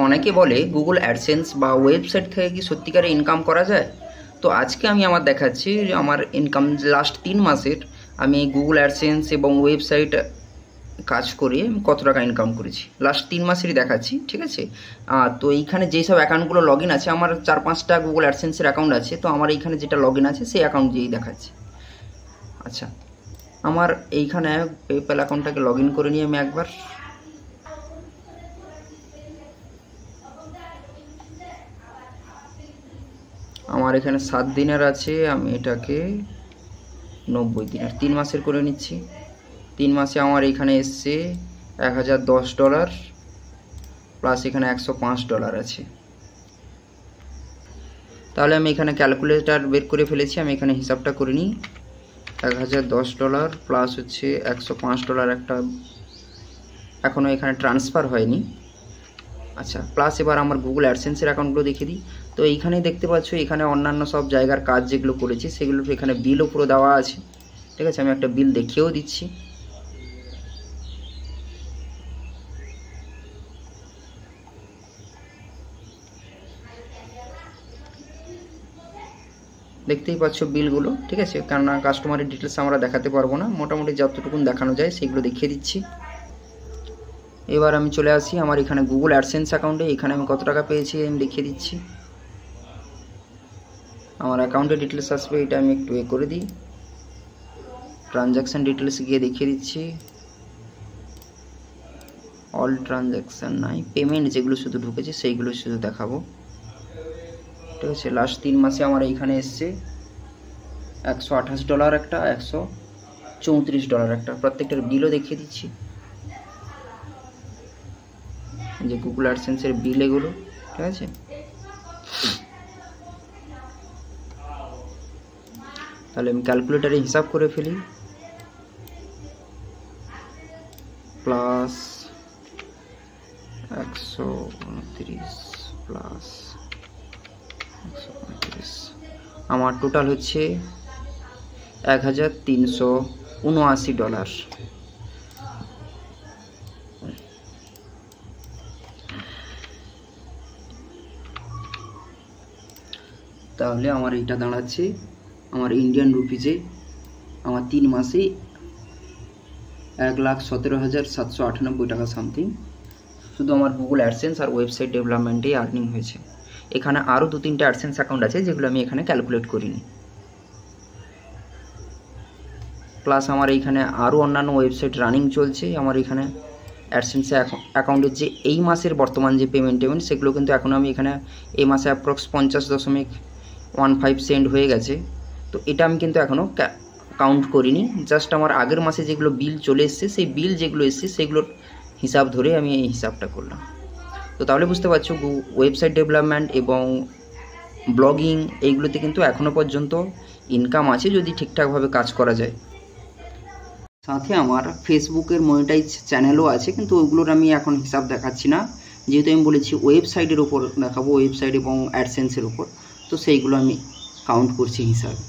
অনেকে বলে Google AdSense বা ওয়েবসাইট থেকে কি সত্যিকারে ইনকাম করা যায়। তো আজকে আমি আমার দেখাচ্ছি যে আমার ইনকাম লাস্ট 3 মাসের আমি গুগল অ্যাডসেন্স এবং ওয়েবসাইট কাজ করে আমি কত টাকা ইনকাম করেছি লাস্ট 3 মাসেরই দেখাচ্ছি, ঠিক আছে। তো এইখানে যেই সব অ্যাকাউন্টগুলো লগ ইন আছে, আমার 4-5টা গুগল অ্যাডসেন্সের অ্যাকাউন্ট আছে, তো আমার এইখানে যেটা লগ ইন আছে সেই অ্যাকাউন্ট দিয়েই দেখাচ্ছি। আচ্ছা, আমার এইখানে পেপ্যাল অ্যাকাউন্টটাকে লগ ইন করে নিয়ে আমি একবার আমার এখানে 7 দিনের আছে, আমি এটাকে 90 দিনের 3 মাসের করে নিচ্ছি। 3 মাসে আমার এখানে এসছে $1010 প্লাস এখানে $105 আছে। তাহলে আমি এখানে ক্যালকুলেটর বের করে ফেলেছি, আমি এখানে হিসাবটা করে নিই। $1010 প্লাস হচ্ছে $105 একটা এখনও এখানে ট্রান্সফার হয়নি। আচ্ছা, প্লাস এবার আমার গুগল অ্যাডসেন্সের অ্যাকাউন্টগুলো দেখে দিই। তো এইখানেই দেখতে পাচ্ছ এখানে অন্যান্য সব জায়গার কাজ যেগুলো করেছি সেগুলো এখানে বিলও পুরো দেওয়া আছে, ঠিক আছে। আমি একটা বিল দেখিয়েও দিচ্ছি। দেখতেই পাচ্ছ বিলগুলো, ঠিক আছে, কেননা কাস্টমারের ডিটেলস আমরা দেখাতে পারবো না, মোটামুটি যতটুকুন দেখানো যায় সেগুলো দেখিয়ে দিচ্ছি। এবার আমি চলে আসি আমার এখানে গুগল অ্যাডসেন্স অ্যাকাউন্টে, এখানে আমি কত টাকা পেয়েছি আমি দেখিয়ে দিচ্ছি। আমার অ্যাকাউন্টের ডিটেলস আসবে, এটা আমি একটু করে দিই, ট্রানজ্যাকশান ডিটেলস গিয়ে দেখিয়ে দিচ্ছি। অল ট্রানজ্যাকশান নাই, পেমেন্ট যেগুলো শুধু ঢুকেছে সেইগুলো শুধু দেখাবো, ঠিক আছে। লাস্ট 3 মাসে আমার এইখানে এসছে $128 একটা, $134 একটা, প্রত্যেকটার বিলও দেখিয়ে দিচ্ছি, যে গুগল অ্যাডসেন্সের বিল এগুলো, ঠিক আছে। তাহলে আমি ক্যালকুলেটারে হিসাব করে ফেলি। প্লাস 129 প্লাস 135, আমার টোটাল হচ্ছে $1379। তাহলে আমার এইটা দাঁড়াচ্ছে আমার ইন্ডিয়ান রুপিজে আমার 3 মাসে 1,17,798 টাকা সামথিং শুধু আমার গুগল অ্যাডসেন্স আর ওয়েবসাইট ডেভেলপমেন্টেই আর্নিং হয়েছে। এখানে আরও 2-3টে অ্যাডসেন্স অ্যাকাউন্ট আছে যেগুলো আমি এখানে ক্যালকুলেট করিনি। প্লাস আমার এইখানে আরও অন্যান্য ওয়েবসাইট রানিং চলছে। আমার এখানে অ্যাডসেন্স অ্যাকাউন্টের যে এই মাসের বর্তমান যে পেমেন্ট সেগুলো কিন্তু এখন আমি এখানে এই মাসে অ্যাপ্রক্স 50.15 সেন্ট হয়ে গেছে। তো এটা আমি কিন্তু এখনও কাউন্ট করিনি, জাস্ট আমার আগের মাসে যেগুলো বিল চলে এসছে সেই বিল যেগুলো এসছে সেগুলোর হিসাব ধরে আমি এই হিসাবটা করলাম। তো তাহলে বুঝতে পারছো ওয়েবসাইট ডেভেলপমেন্ট এবং ব্লগিং এইগুলোতে কিন্তু এখনও পর্যন্ত ইনকাম আছে যদি ঠিকঠাকভাবে কাজ করা যায়। সাথে আমার ফেসবুকের মনিটাইজ চ্যানেলও আছে, কিন্তু ওইগুলোর আমি এখন হিসাব দেখাচ্ছি না, যেহেতু আমি বলেছি ওয়েবসাইটের উপর দেখাবো, ওয়েবসাইট এবং অ্যাডসেন্সের উপর, তো সেইগুলো আমি কাউন্ট করছি হিসাবে।